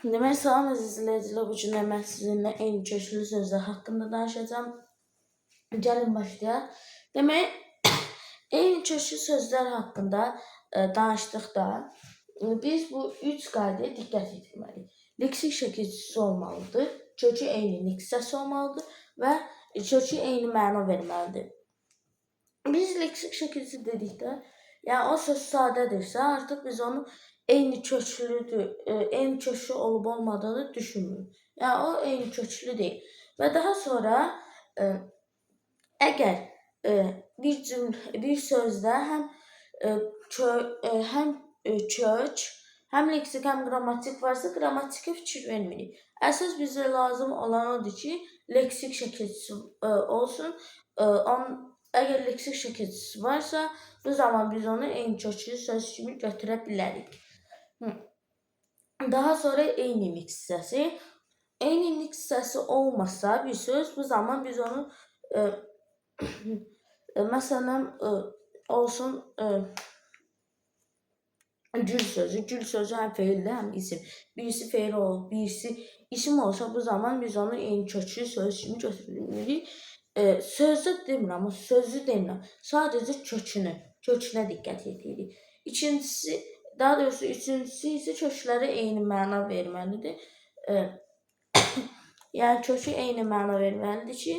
Demək, salam əziz izləyicilər, bu gün mən sizinlə eyni köklü sözlər haqqında danışacağım. Gəlin başlayaq. Demək, eyni köklü sözlər haqqında danışdıqda biz bu 3 qaydaya diqqət etməliyik. Leksik şəkilçisi olmalıdır, kökü eyni niksiyası olmalıdır və kökü eyni məna verməlidir. Biz leksik şəkilçisi dedikdə, yəni o söz sadədirsə, artıq biz onu eyni köklüdür, eyni köklü olub olmadığını düşünmürük. Yəni o eyni köklü deyil. Və daha sonra əgər bir sözdə həm kök, həm leksik, həm qrammatik varsa, qrammatikə fikir vermirik. Əsas bizə lazım olan odur ki, leksik şəkilçisi olsun. Əgər leksik şəkilçisi varsa, bu zaman biz onu eyni köklü söz kimi götürə bilərik. Daha sonra eyni niksiyası. Eyni niksiyası olmasa bir söz, bu zaman biz onu məsələn olsun gül sözü. Gül sözü həm feildir, həm isim. Birisi feil olur, birisi isim olsa, bu zaman biz onu eyni köklü söz kimi götürürük. Sözü demirəm, amma sözü demirəm. Sadəcə kökünə diqqət edirik. Daha doğrusu üçüncüsü isə köklərə eyni məna verməlidir. Yəni kökü eyni məna verməlidir ki,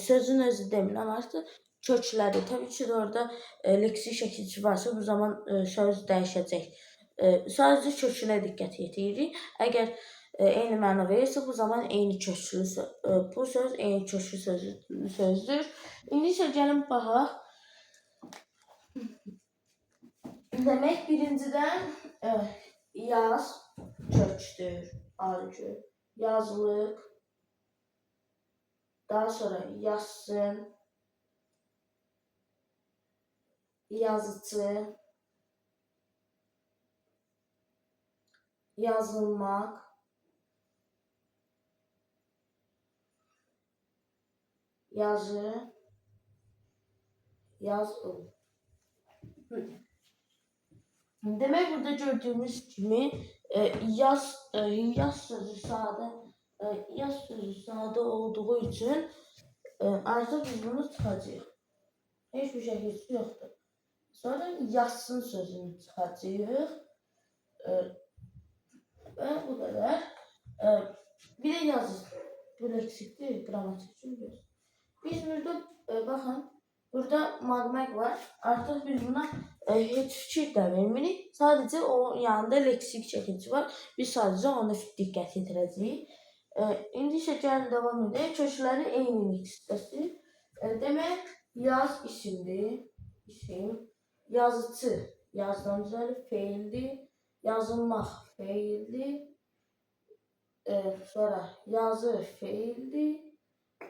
sözün özü demirəm, artıq kökləri. Təbii ki, orada leksik şəkilçisi varsa, bu zaman söz dəyişəcək. Sadəcə kökünə diqqət yetiririk. Əgər eyni məna verirsə, bu zaman eyni köklü bu söz eyni köklü sözdür. İndi isə gəlin baxaq. Demək, birincidən yaz kökdür, argü. Yazlıq, daha sonra yazsın, yazıcı, yazılmaq, yazı, yazıl. Demək, burada gördüyümüz kimi yaz sözü sadə olduğu üçün artıq biz bunu çıxacağıq. Heç bir şəkilçisi yoxdur. Sonra yazsın sözünü çıxacağıq. Və bu qədər. Bir də yazı. Bu leksikdir, qrammatik üçün göz. Biz burada, baxın, burada magmaq var. Artıq biz buna heç fikir də vermirik. Sadəcə o yanında leksik şəkilçisi var. Biz sadəcə ona diqqət yetirəcəyik. İndi isə gəlin davam edək. Kökləri eyni niksiyası. Demək, yaz isimdir. İsim. Yazıcı, yazdan düzəlir, feildir. Yazılmaq, feildir. Sonra yazı, feildir.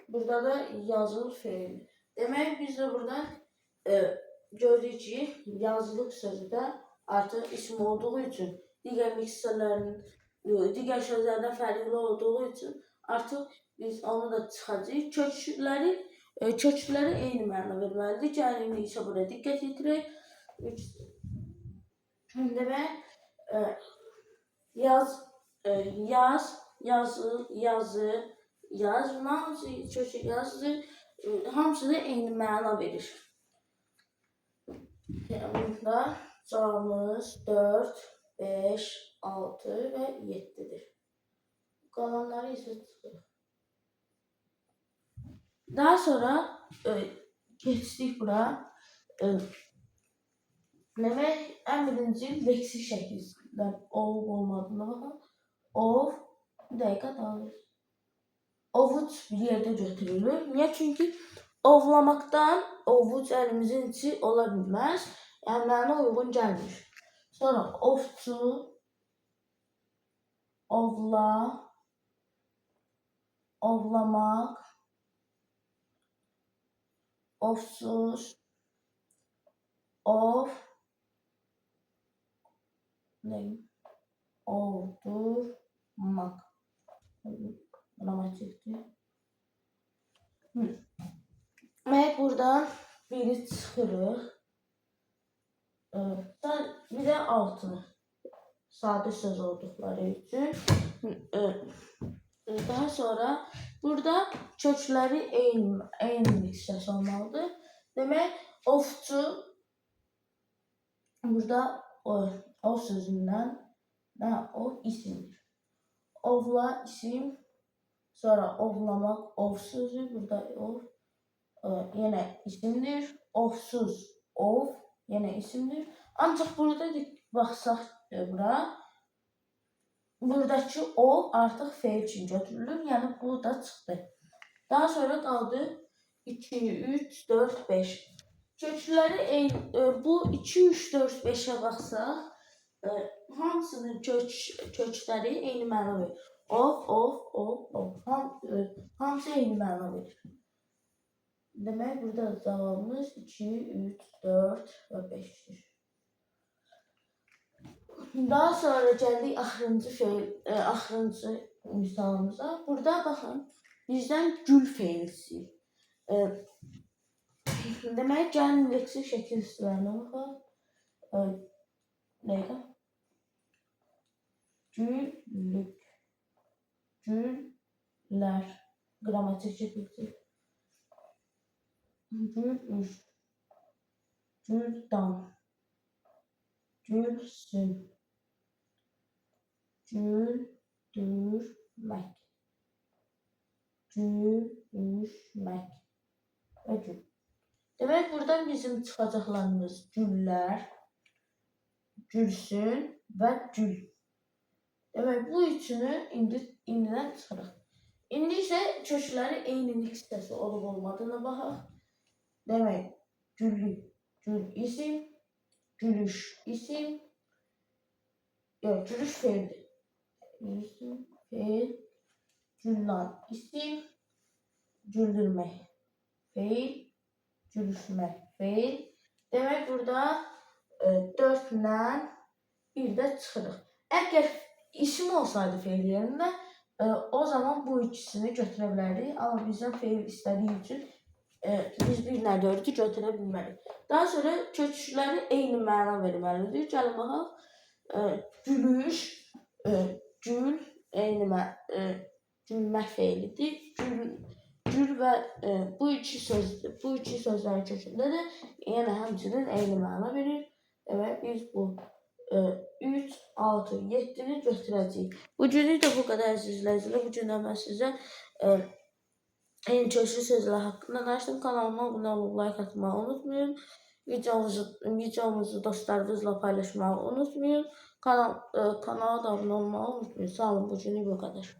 Burada da yazıl, feildir. Demək, biz də buradan gördük ki, yazılıq sözü də artıq isim olduğu üçün, digər sözlərdən fərqli olduğu üçün artıq biz onu da çıxacağıq. Kökləri eyni məna verməlidir. Gəlin isə burada diqqət yetirək. Demək, yaz, yazı, yaz, hamısı kökü yazdır. Hamısı da eyni məna verir. Burada cavabımız 4, 5, 6 və 7-dir. Qalanları isə çıxır. Daha sonra keçdik bura. Demək, ən birinci leksik şəkildən olub olmadığına baxaq. Ov, bir dəqiqə dağılır. Ovuc bir yerdə götürülür. Niyə? Çünki ovlamaqdan ovuc əlimizin içi ola bilməz. Yəni, mənə uyğun gəlmir. Sonra ovçu, ovla, ovlamaq, ovsuz, ov, ovdurmaq. Qrammatikdir. Demək, buradan biri çıxırıq. Bir də altını sadə söz olduqları üçün. Daha sonra burada kökləri eyni hissəsi olmalıdır. Demək, ovçu burada o sözündən o isimdir. Ovla isim, sonra ovlamaq ov sözü, burada ov yenə isimdir. Ovsuz ov yenə isimdir. Ancaq burada baxsaq bura, buradakı ov artıq feil üçün götürülür. Yəni bu da çıxdı. Daha sonra qaldı 2, 3, 4, 5. Kökləri bu 2, 3, 4, 5-ə baxsaq, hamısının kökləri eyni məna verir. Ov. Hamısı eyni məna verir. Demək, burada cavabımız 2, 3, 4 və 5-dir. Daha sonra gəldik axırıncı misalımıza. Burada baxın, bizdən gül feili istəyir. Demək, gəlin leksik şəkil üstlərinə baxaq. Neydə? Güllük, güllər, qrammatik şəkildir. Gülür, güldan, gülsün, güldürmək, gülüşmək və gül. Demək, buradan bizim çıxacaqlarımız güllər, gülsün və gül. Demək, bu üçünü indidən çıxırıq. İndi isə kökləri eynilik hissəsi olub olmadığına baxaq. Demək, güllük, gül isim, gülüş isim, gülüş feildir. İsim, feil, güllan isim, güldürmək, feil, gülüşmək, feil. Demək, burada 4-lə 1 də çıxırıq. Əgər isim olsaydı feil yerində, o zaman bu ikisini götürə bilərdik. Amma bizdən feil istədiyi üçün biz bir nə 4-ü götürə bilmərik. Daha sonra kökləri eyni məna verməlidir. Gəlin baxaq. Gülüş, gül, gülmək feilidir. Gül və bu iki sözlərin kökündə də yenə həmçinin eyni məna verir. Demək, biz bu 3, 6, 7-ni götürəcəyik. Bugünlük də bu qədər əziz izləyicilər. Bu gün mən sizə en köklü sözler hakkında danıştım. Kanalıma abone olup like atmayı unutmayın. Videomuzu dostlarınızla paylaşmayı unutmayın. Kanala da abone olmayı unutmayın. Sağ olun. Bugünlük bu kadar.